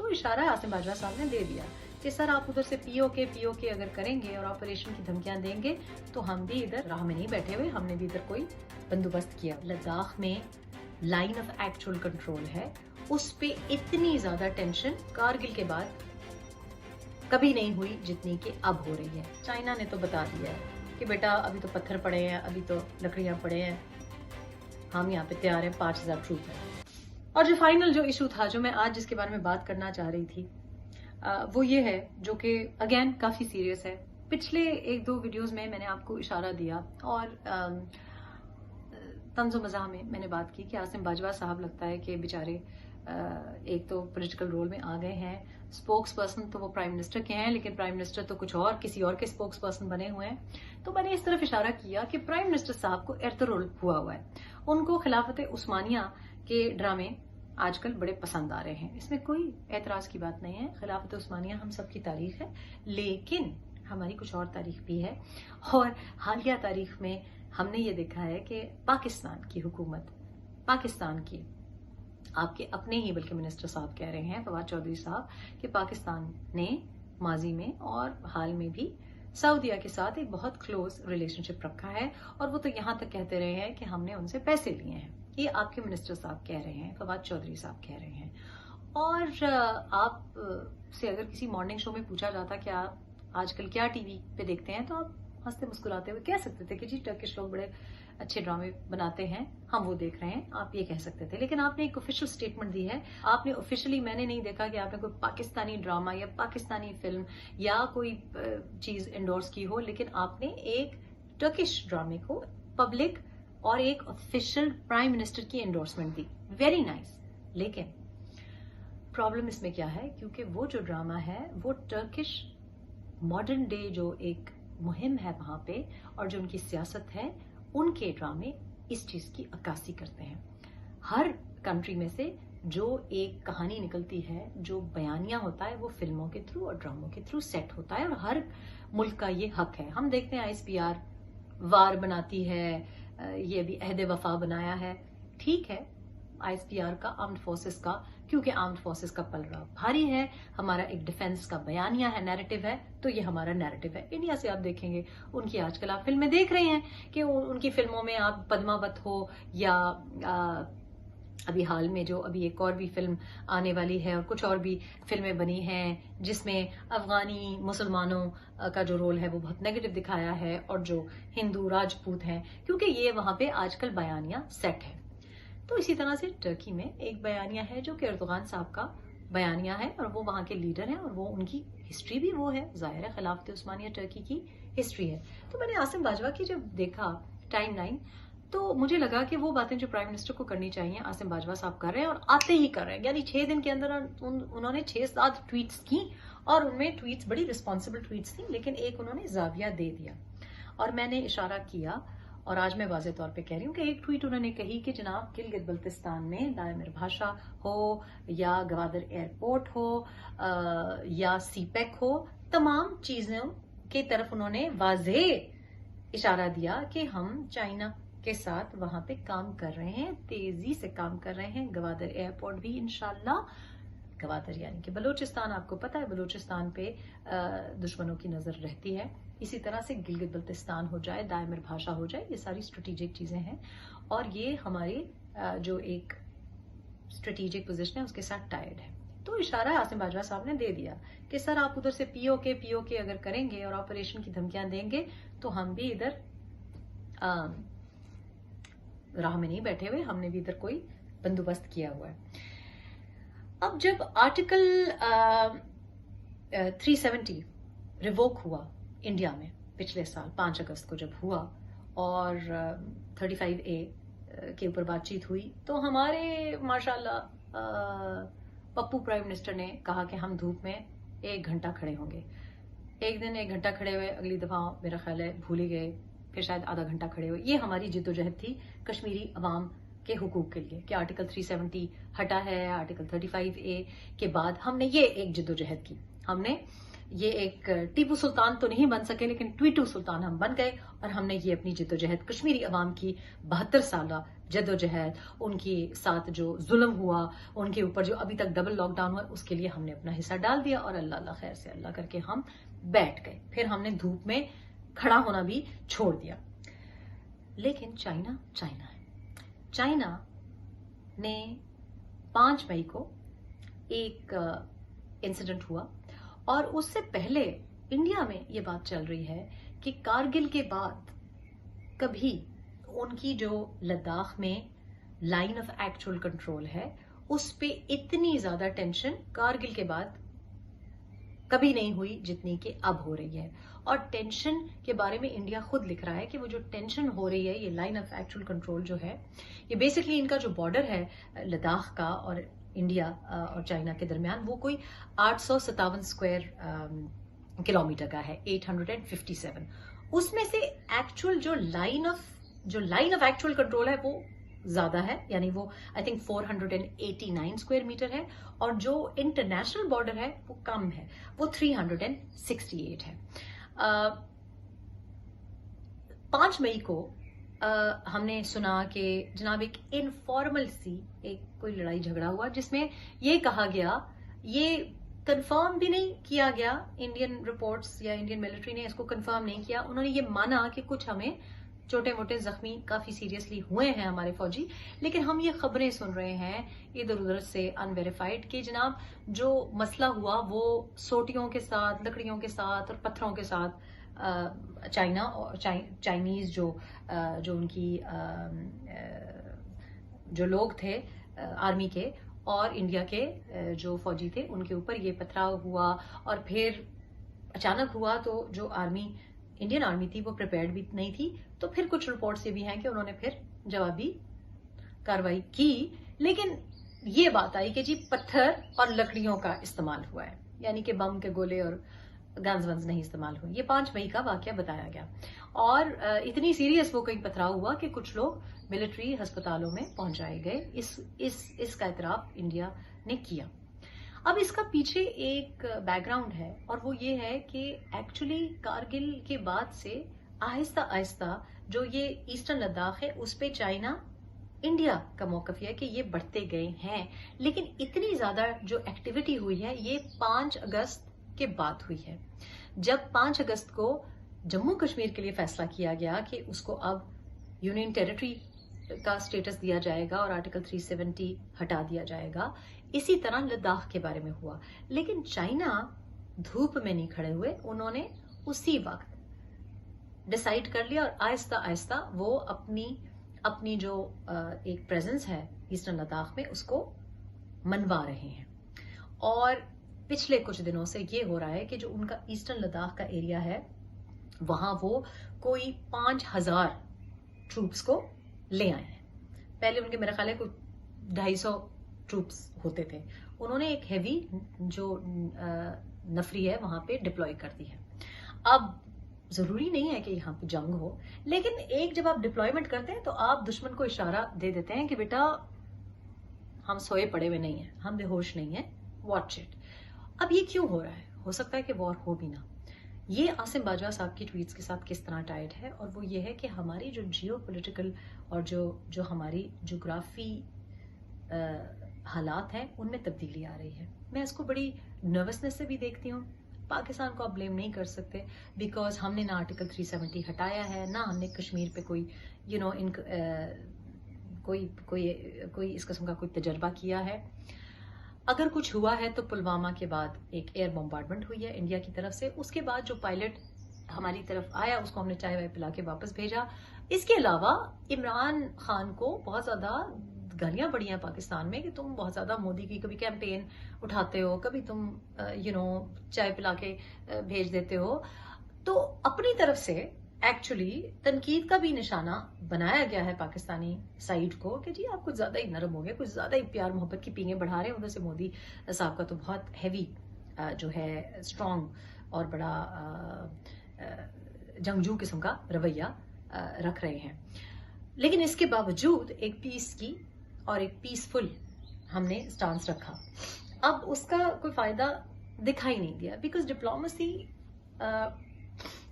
तो इशारा आसिम बाजवा साहब ने दे दिया कि सर आप उधर से पीओके अगर करेंगे और ऑपरेशन की धमकियां देंगे तो हम भी इधर राह में नहीं बैठे हुए, हमने भी इधर कोई बंदोबस्त किया। लद्दाख में लाइन ऑफ एक्चुअल कंट्रोल है, उस पे इतनी ज्यादा टेंशन कारगिल के बाद कभी नहीं हुई जितनी कि अब हो रही है। चाइना ने तो बता दिया है कि बेटा अभी तो पत्थर पड़े हैं, अभी तो लकड़ियां पड़े हैं, हम यहाँ पे तैयार हैं, 5000 ट्रूप है। और जो फाइनल जो इशू था, जो मैं आज जिसके बारे में बात करना चाह रही थी, वो ये है जो कि अगेन काफी सीरियस है। पिछले 1-2 वीडियोस में मैंने आपको इशारा दिया और तंज़ो मज़ाह में मैंने बात की कि आसिम बाजवा साहब लगता है कि बेचारे एक तो पॉलिटिकल रोल में आ गए हैं, स्पोक्स पर्सन तो वो प्राइम मिनिस्टर के हैं, लेकिन प्राइम मिनिस्टर तो कुछ और किसी और के स्पोक्स पर्सन बने हुए हैं। तो मैंने इस तरफ इशारा किया कि प्राइम मिनिस्टर साहब को एर्तुगरुल हुआ है, उनको खिलाफत उस्मानिया के ड्रामे आजकल बड़े पसंद आ रहे हैं, इसमें कोई एतराज की बात नहीं है। खिलाफत उस्मानिया हम सबकी तारीख है, लेकिन हमारी कुछ और तारीख भी है। और हालिया तारीख में हमने ये देखा है कि पाकिस्तान की हुकूमत, पाकिस्तान की, आपके अपने ही बल्कि मिनिस्टर साहब कह रहे हैं, फवाद चौधरी साहब, कि पाकिस्तान ने माजी में और हाल में भी सऊदीया के साथ एक बहुत क्लोज रिलेशनशिप रखा है, और वो तो यहाँ तक कहते रहे हैं कि हमने उनसे पैसे लिए हैं। ये आपके मिनिस्टर साहब कह रहे हैं, फवाद चौधरी साहब कह रहे हैं। और आप से अगर किसी मॉर्निंग शो में पूछा जाता कि आप आजकल क्या टीवी पे देखते हैं, तो आप हंसते मुस्कुराते हुए कह सकते थे कि जी टर्किश लोग बड़े अच्छे ड्रामे बनाते हैं, हम वो देख रहे हैं, आप ये कह सकते थे। लेकिन आपने एक ऑफिशियल स्टेटमेंट दी है, आपने ऑफिशियली, मैंने नहीं देखा कि आपने कोई पाकिस्तानी ड्रामा या पाकिस्तानी फिल्म या कोई चीज एंडोर्स की हो, लेकिन आपने एक टर्किश ड्रामे को पब्लिक और एक ऑफिशियल प्राइम मिनिस्टर की एंडोर्समेंट दी। Very nice. लेकिन प्रॉब्लम इसमें क्या है, क्योंकि वो जो ड्रामा है वो टर्किश मॉडर्न डे जो एक मुहिम है वहां पे, और जो उनकी सियासत है, उनके ड्रामे इस चीज की अक्कासी करते हैं। हर कंट्री में से जो एक कहानी निकलती है, जो बयानिया होता है, वो फिल्मों के थ्रू और ड्रामों के थ्रू सेट होता है, और हर मुल्क का ये हक है। हम देखते हैं ISPR वार बनाती है, ये भी अहद वफा बनाया है, ठीक है, ISPR का, आर्म्ड फोर्सेस का, क्योंकि आर्म्ड फोर्सेस का पलड़ा भारी है, हमारा एक डिफेंस का बयानिया है, नैरेटिव है, तो ये हमारा नैरेटिव है। इंडिया से आप देखेंगे, उनकी आजकल आप फिल्में देख रहे हैं कि उनकी फिल्मों में आप पद्मावत हो या अभी हाल में जो अभी एक और भी फिल्म आने वाली है, और कुछ और भी फिल्में बनी हैं जिसमें अफगानी मुसलमानों का जो रोल है वो बहुत नेगेटिव दिखाया है, और जो हिंदू राजपूत हैं, क्योंकि ये वहां पे आजकल बयानिया सेट है। तो इसी तरह से टर्की में एक बयानिया है जो कि एर्दोगान साहब का बयानिया है, और वो वहां के लीडर हैं, और वो उनकी हिस्ट्री भी वो है, जाहिर है खिलाफत उस्मानिया टर्की की हिस्ट्री है। तो मैंने आसिम बाजवा की जब देखा टाइम लाइन, तो मुझे लगा कि वो बातें जो प्राइम मिनिस्टर को करनी चाहिए आसिम बाजवा साहब कर रहे हैं, और आते ही कर रहे हैं। यानी 6 दिन के अंदर उन्होंने 6-7 ट्वीट्स की, और उनमें ट्वीट्स बड़ी रिस्पॉन्सिबल ट्वीट्स थी, लेकिन एक उन्होंने जाविया दे दिया। और मैंने इशारा किया, और आज मैं वाज़ेह तौर पे कह रही हूँ कि एक ट्वीट उन्होंने कही कि जनाब गिलगित बल्तिस्तान में दायमिर भाषा हो या गवादर एयरपोर्ट हो या सीपेक हो, तमाम चीजों की तरफ उन्होंने वाज़ेह इशारा दिया कि हम चाइना के साथ वहां पे काम कर रहे हैं, तेजी से काम कर रहे हैं। गवादर एयरपोर्ट भी इंशाल्लाह, गवादर यानी कि बलूचिस्तान, आपको पता है बलूचिस्तान पे दुश्मनों की नजर रहती है, इसी तरह से गिलगित बल्तिस्तान हो जाए, दायमिर भाषा हो जाए, ये सारी स्ट्रेटेजिक चीजें हैं, और ये हमारी जो एक स्ट्रेटेजिक पोजीशन है उसके साथ टाइड है। तो इशारा आसिम बाजवा साहब ने दे दिया कि सर आप उधर से पीओके अगर करेंगे और ऑपरेशन की धमकियां देंगे तो हम भी इधर राह में नहीं बैठे हुए, हमने भी इधर कोई बंदोबस्त किया हुआ है। अब जब आर्टिकल 370 रिवोक हुआ इंडिया में पिछले साल 5 अगस्त को जब हुआ, और 35A के ऊपर बातचीत हुई, तो हमारे माशाल्लाह पप्पू प्राइम मिनिस्टर ने कहा कि हम धूप में 1 घंटा खड़े होंगे। एक दिन 1 घंटा खड़े हुए, अगली दफा मेरा ख्याल है भूल ही गए, फिर शायद आधा घंटा खड़े हुए। ये हमारी जिद्दोजहद थी कश्मीरी अवाम के हुकूक के लिए कि आर्टिकल 370 हटा है, आर्टिकल 35A के बाद हमने ये एक जिद्दोजहद की। हमने یہ ایک ٹیپو سلطان تو نہیں بن سکے لیکن ٹویٹو سلطان ہم بن گئے، اور ہم نے یہ اپنی جدوجہد کشمیری عوام کی 72 سالہ جدوجہد، ان کے ساتھ جو ظلم ہوا، ان کے اوپر جو ابھی تک ڈبل لاک ڈاؤن ہوا، اس کے لیے ہم نے اپنا حصہ ڈال دیا، اور اللہ اللہ خیر سے اللہ کر کے ہم بیٹھ گئے. پھر ہم نے دھوپ میں کھڑا ہونا بھی چھوڑ دیا. لیکن چائنا ہے. چائنا نے 5 مئی کو ایک انسیڈنٹ ہوا، اور اس سے پہلے انڈیا میں یہ بات چل رہی ہے کہ کارگل کے بعد کبھی ان کی جو لداخ میں لائن آف ایکچوئل کنٹرول ہے اس پہ اتنی زیادہ ٹینشن کارگل کے بعد کبھی نہیں ہوئی جتنی کہ اب ہو رہی ہے. اور ٹینشن کے بارے میں انڈیا خود لکھ رہا ہے کہ وہ جو ٹینشن ہو رہی ہے، یہ لائن آف ایکچوئل کنٹرول جو ہے، یہ بیسکلی ان کا جو بارڈر ہے لداخ کا اور انڈیا اور چائنا کے درمیان، وہ کوئی 857 اسکوائر کلومیٹر کا ہے، 857. اس میں سے ایکچوئل جو لائن آف ایکچوئل کنٹرول ہے وہ زیادہ ہے، یعنی وہ آئی تھنک 489 اسکوائر میٹر ہے، اور جو انٹرنیشنل بارڈر ہے وہ کم ہے، وہ 368 ہے. 5 مئی کو ہم نے سنا کہ جناب ایک انفارمل سی ایک کوئی لڑائی جھگڑا ہوا، جس میں یہ کہا گیا، یہ کنفرم بھی نہیں کیا گیا، انڈین رپورٹس یا انڈین ملٹری نے اس کو کنفرم نہیں کیا، انہوں نے یہ مانا کہ کچھ ہمیں چھوٹے موٹے زخمی کافی سیریسلی ہوئے ہیں ہمارے فوجی، لیکن ہم یہ خبریں سن رہے ہیں ادھر ادھر سے انویریفائڈ کہ جناب جو مسئلہ ہوا وہ سوٹیوں کے ساتھ، لکڑیوں کے ساتھ اور پتھروں کے ساتھ چائنا اور چائنیز جو ان کی جو لوگ تھے آرمی کے اور انڈیا کے جو فوجی تھے ان کے اوپر یہ پتھراؤ ہوا، اور پھر اچانک ہوا تو جو انڈین آرمی تھی وہ پریپیئرڈ بھی نہیں تھی، تو پھر کچھ رپورٹس یہ بھی ہیں کہ انہوں نے پھر جوابی کاروائی کی. لیکن یہ بات آئی کہ جی پتھر اور لکڑیوں کا استعمال ہوا ہے، یعنی کہ بم کے گولے اور گنز ونز نہیں استعمال ہوئے. یہ 5 مئی کا واقعہ بتایا گیا، اور اتنی سیریس وہ کہیں پتھراؤ ہوا کہ کچھ لوگ ملٹری ہسپتالوں میں پہنچائے گئے. اس کا اعتراف انڈیا نے کیا. اب اس کا پیچھے ایک بیک گراؤنڈ ہے، اور وہ یہ ہے کہ ایکچولی کارگل کے بعد سے آہستہ آہستہ جو یہ ایسٹرن لداخ ہے اس پہ چائنا انڈیا کا موقف یہ ہے کہ یہ بڑھتے گئے ہیں. لیکن اتنی زیادہ جو ایکٹیویٹی ہوئی ہے یہ 5 اگست کے بعد ہوئی ہے، جب 5 اگست کو جموں کشمیر کے لیے فیصلہ کیا گیا کہ اس کو اب یونین ٹیریٹری کا سٹیٹس دیا جائے گا اور آرٹیکل 370 ہٹا دیا جائے گا. اسی طرح لداخ کے بارے میں ہوا، لیکن چائنا دھوپ میں نہیں کھڑے ہوئے، انہوں نے اسی وقت ڈیسائیڈ کر لیا، اور آہستہ آہستہ وہ اپنی جو ایک پریزنس ہے ایسٹرن لداخ میں اس کو منوا رہے ہیں. اور پچھلے کچھ دنوں سے یہ ہو رہا ہے کہ جو ان کا ایسٹرن لداخ کا ایریا ہے وہاں وہ کوئی 5000 ٹروپس کو لے آئے ہیں. پہلے ان کے میرا خیال ہے کوئی 250 ٹروپس ہوتے تھے، انہوں نے ایک ہیوی جو نفری ہے وہاں پہ ڈپلوائے کر دی ہے. اب ضروری نہیں ہے کہ یہاں پہ جنگ ہو، لیکن ایک جب آپ ڈپلوائمنٹ کرتے ہیں تو آپ دشمن کو اشارہ دے دیتے ہیں کہ بیٹا ہم سوئے پڑے ہوئے نہیں ہیں، ہم بے ہوش نہیں ہیں، واچ اٹ. اب یہ کیوں ہو رہا ہے؟ ہو سکتا ہے کہ وار ہو بھی نہ. یہ عاصم باجوہ صاحب کی ٹویٹس کے ساتھ کس طرح ٹائڈ ہے، اور وہ یہ ہے کہ ہماری جو جیو پولیٹیکل اور جو ہماری جغرافی حالات ہیں ان میں تبدیلی آ رہی ہے. میں اس کو بڑی نروسنس سے بھی دیکھتی ہوں. پاکستان کو آپ بلیم نہیں کر سکتے بیکاز ہم نے نہ آرٹیکل 370 ہٹایا ہے، نہ ہم نے کشمیر پہ کوئی کوئی اس قسم کا کوئی تجربہ کیا ہے. اگر کچھ ہوا ہے تو پلوامہ کے بعد ایک ایئر بمبارڈمنٹ ہوئی ہے انڈیا کی طرف سے، اس کے بعد جو پائلٹ ہماری طرف آیا اس کو ہم نے چائے وائے پلا کے واپس بھیجا. اس کے علاوہ عمران خان کو بہت زیادہ گالیاں پڑی ہیں پاکستان میں کہ تم بہت زیادہ مودی کی کبھی کیمپین اٹھاتے ہو، کبھی تم چائے پلا کے بھیج دیتے ہو. تو اپنی طرف سے ایکچولی تنقید کا بھی نشانہ بنایا گیا ہے پاکستانی سائیڈ کو کہ جی آپ کچھ زیادہ ہی نرم ہو گئے، کچھ زیادہ ہی پیار محبت کی پینگیں بڑھا رہے ہیں. ادھر سے مودی صاحب کا تو بہت ہیوی جو ہے اسٹرانگ اور بڑا جنگجو قسم کا رویہ رکھ رہے ہیں. لیکن اس کے باوجود ایک پیس کی اور ایک پیسفل ہم نے سٹانس رکھا. اب اس کا کوئی فائدہ दिखाई नहीं दिया, बिकॉज डिप्लोमेसी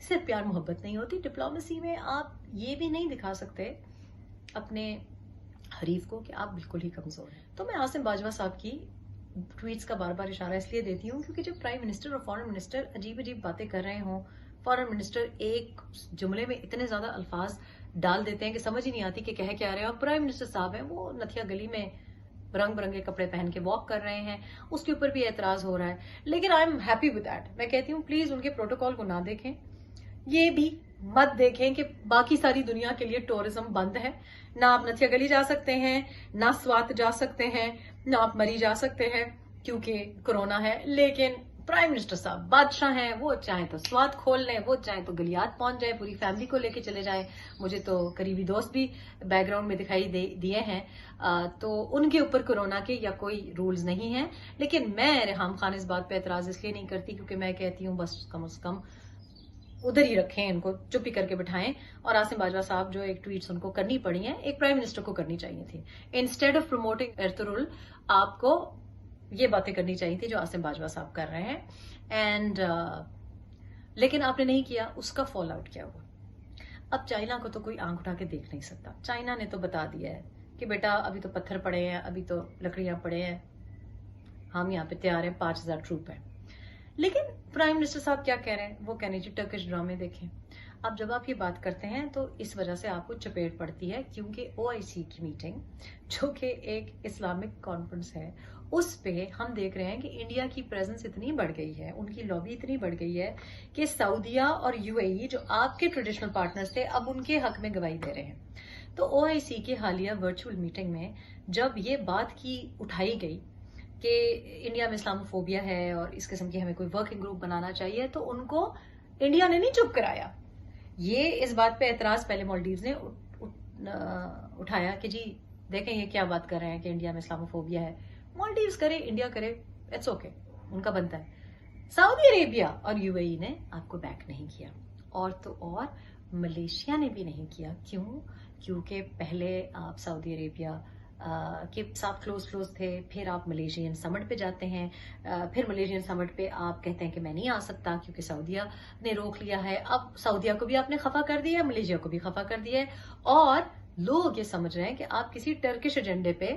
सिर्फ प्यार मोहब्बत नहीं होती। डिप्लोमेसी में आप ये भी नहीं दिखा सकते अपने हरीफ को कि आप बिल्कुल ही कमजोर हैं। तो मैं आसिम बाजवा साहब की ट्वीट्स का बार बार इशारा इसलिए देती हूँ क्योंकि जब प्राइम मिनिस्टर और फॉरेन मिनिस्टर अजीब अजीब बातें कर रहे हों, फॉरेन मिनिस्टर एक जुमले में इतने ज्यादा अल्फाज डाल देते हैं कि समझ ही नहीं आती कि कह क्या रहे हैं, और प्राइम मिनिस्टर साहब हैं वो नथिया गली में रंग बिरंगे कपड़े पहन के वॉक कर रहे हैं, उसके ऊपर भी एतराज हो रहा है। लेकिन I am happy with that. मैं कहती हूँ प्लीज उनके प्रोटोकॉल को ना देखें, ये भी मत देखें कि बाकी सारी दुनिया के लिए टूरिज्म बंद है, ना आप नथिया गली जा सकते हैं, ना स्वात जा सकते हैं, ना आप मरी जा सकते हैं क्योंकि कोरोना है। लेकिन प्राइम मिनिस्टर साहब बादशाह हैं, वो चाहे तो स्वाद खोल लें, वो चाहे तो गलियात पहुंच जाए, पूरी फैमिली को लेके चले जाएं। मुझे तो करीबी दोस्त भी बैकग्राउंड में दिखाई दिए हैं। तो उनके ऊपर कोरोना के या कोई रूल्स नहीं है। लेकिन मैं रेहाम खान इस बात पे एतराज इसलिए नहीं करती क्योंकि मैं कहती हूँ बस कम से कम उधर ही रखें, इनको चुप्पी करके बिठाएं। और आसिम बाजवा साहब जो एक ट्वीट्स उनको करनी पड़ी हैं, एक प्राइम मिनिस्टर को करनी चाहिए थी। इंस्टेड ऑफ प्रमोटिंग एर्तुगरुल आपको ये बातें करनी चाहिए थी जो आसिम बाजवा साहब कर रहे हैं। एंड लेकिन आपने नहीं किया, उसका फॉल आउट क्या हुआ? अब चाइना को तो कोई आंख उठा के देख नहीं सकता। चाइना ने तो बता दिया है कि बेटा अभी तो पत्थर पड़े हैं, अभी तो लकड़ियां पड़े हैं, हम यहाँ पे तैयार हैं, 5000 ट्रूप है। लेकिन प्राइम मिनिस्टर साहब क्या कह रहे हैं? वो कहने जी टर्किश ड्रामे देखें। अब जब आप ये बात करते हैं तो इस वजह से आपको चपेट पड़ती है क्योंकि OIC की मीटिंग जो कि एक इस्लामिक कॉन्फ्रेंस है, उस पे हम देख रहे हैं कि इंडिया की प्रेजेंस इतनी बढ़ गई है, उनकी लॉबी इतनी बढ़ गई है कि सऊदिया और UAE जो आपके ट्रेडिशनल पार्टनर्स थे अब उनके हक में गवाही दे रहे हैं। तो OIC की हालिया वर्चुअल मीटिंग में जब ये बात की उठाई गई कि इंडिया में इस्लामोफोबिया है और इस किस्म की हमें कोई वर्किंग ग्रुप बनाना चाहिए, तो उनको इंडिया ने नहीं चुप कराया। ये इस बात पे एतराज पहले मालदीव्स ने उठाया कि जी देखें ये क्या बात कर रहे हैं कि इंडिया में इस्लामोफोबिया है। मालदीव्स करे, इंडिया करे, इट्स ओके, उनका बनता है। सऊदी अरेबिया और UAE ने आपको बैक नहीं किया, और तो और मलेशिया ने भी नहीं किया। क्यों? क्योंकि पहले आप सऊदी अरेबिया के साथ क्लोज थे, फिर आप मलेशियन समिट पे जाते हैं, फिर मलेशियन समिट पे आप कहते हैं कि मैं नहीं आ सकता क्योंकि सऊदिया ने रोक लिया है। अब सऊदिया को भी आपने खफा कर दिया, मलेशिया को भी खफा कर दिया है, और लोग ये समझ रहे हैं कि आप किसी टर्किश एजेंडे पे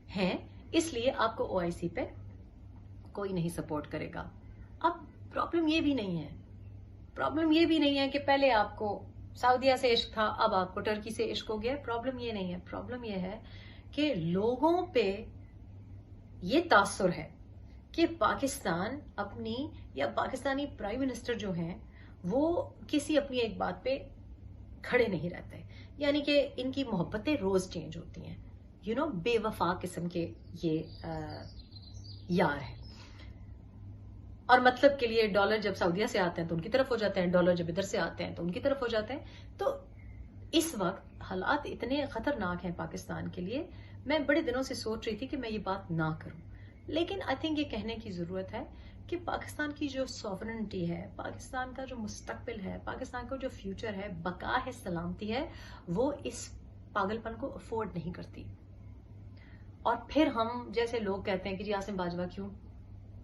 हैं, इसलिए आपको OIC पे कोई नहीं सपोर्ट करेगा। अब प्रॉब्लम ये भी नहीं है, प्रॉब्लम ये भी नहीं है कि पहले आपको सऊदिया से इश्क था, अब आपको टर्की से इश्क हो गया। प्रॉब्लम ये नहीं है, प्रॉब्लम ये है कि लोगों पे ये तासुर है कि पाकिस्तान अपनी या पाकिस्तानी प्राइम मिनिस्टर जो हैं वो किसी अपनी एक बात पे खड़े नहीं रहते, यानी कि इनकी मोहब्बतें रोज चेंज होती हैं। बेवफा किस्म के ये यार है, और मतलब के लिए डॉलर जब सऊदिया से आते हैं तो उनकी तरफ हो जाते हैं, डॉलर जब इधर से आते हैं तो उनकी तरफ हो जाते हैं। तो इस वक्त हालात इतने खतरनाक हैं पाकिस्तान के लिए। मैं बड़े दिनों से सोच रही थी कि मैं ये बात ना करूं, लेकिन आई थिंक ये कहने की जरूरत है कि पाकिस्तान की जो सॉवरेनिटी है, पाकिस्तान का जो मुस्तकबिल है, पाकिस्तान का जो फ्यूचर है, बका है, सलामती है, वो इस पागलपन को अफोर्ड नहीं करती। और फिर हम जैसे लोग कहते हैं कि जी आसिम बाजवा क्यों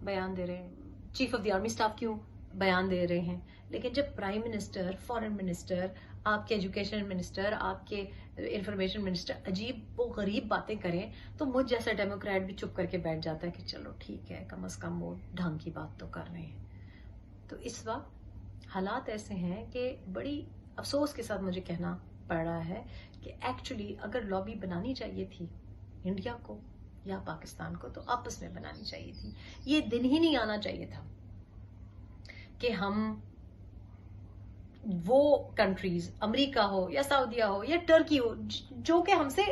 बयान दे रहे हैं, chief of the army staff क्यों बयान दे रहे हैं। लेकिन जब प्राइम मिनिस्टर, फॉरेन मिनिस्टर, आपके एजुकेशन मिनिस्टर, आपके इंफॉर्मेशन मिनिस्टर अजीब वो गरीब बातें करें तो मुझ जैसा डेमोक्रेट भी चुप करके बैठ जाता है कि चलो ठीक है, कम से कम वो ढंग की बात तो कर रहे हैं। तो इस वक्त हालात ऐसे हैं कि बड़ी अफसोस के साथ मुझे कहना पड़ रहा है कि एक्चुअली अगर लॉबी बनानी चाहिए थी इंडिया को या पाकिस्तान को तो आपस में बनानी चाहिए थी। ये दिन ही नहीं आना चाहिए था कि हम वो कंट्रीज, अमेरिका हो या सऊदिया हो या टर्की हो, जो कि हमसे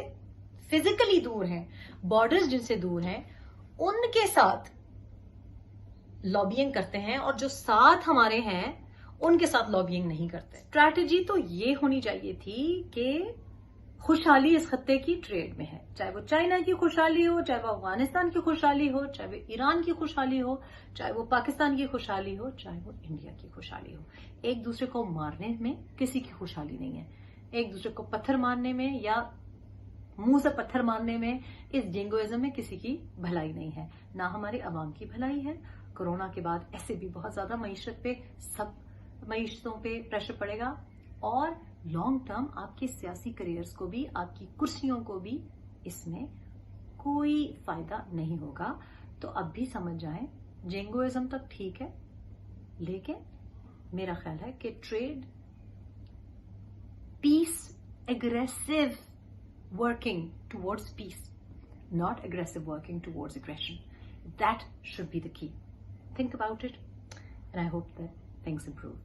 फिजिकली दूर हैं, बॉर्डर्स जिनसे दूर हैं, उनके साथ लॉबिंग करते हैं, और जो साथ हमारे हैं उनके साथ लॉबिंग नहीं करते। स्ट्रैटेजी तो ये होनी चाहिए थी कि खुशहाली इस खत्ते की ट्रेड में है, चाहे वो चाइना की खुशहाली हो, चाहे वो अफगानिस्तान की खुशहाली हो, चाहे वो ईरान की खुशहाली हो, चाहे वो पाकिस्तान की खुशहाली हो, चाहे वो इंडिया की खुशहाली हो। एक दूसरे को मारने में किसी की खुशहाली नहीं है, एक दूसरे को पत्थर मारने में या मुंह से पत्थर मारने में, इस जिंगोइज्म में किसी की भलाई नहीं है, ना हमारे अवाम की भलाई है। कोरोना के बाद ऐसे भी बहुत ज्यादा मईशत पे, सब मईशतों पे प्रेशर पड़ेगा और लॉन्ग टर्म आपके सियासी करियर्स को भी, आपकी कुर्सियों को भी इसमें कोई फायदा नहीं होगा। तो अब भी समझ जाएं, जिंगोइज्म तक ठीक है, लेकिन मेरा ख्याल है कि trade, peace, aggressive working towards peace, not aggressive working towards aggression. That should be the key. Think about it, and I hope that things improve.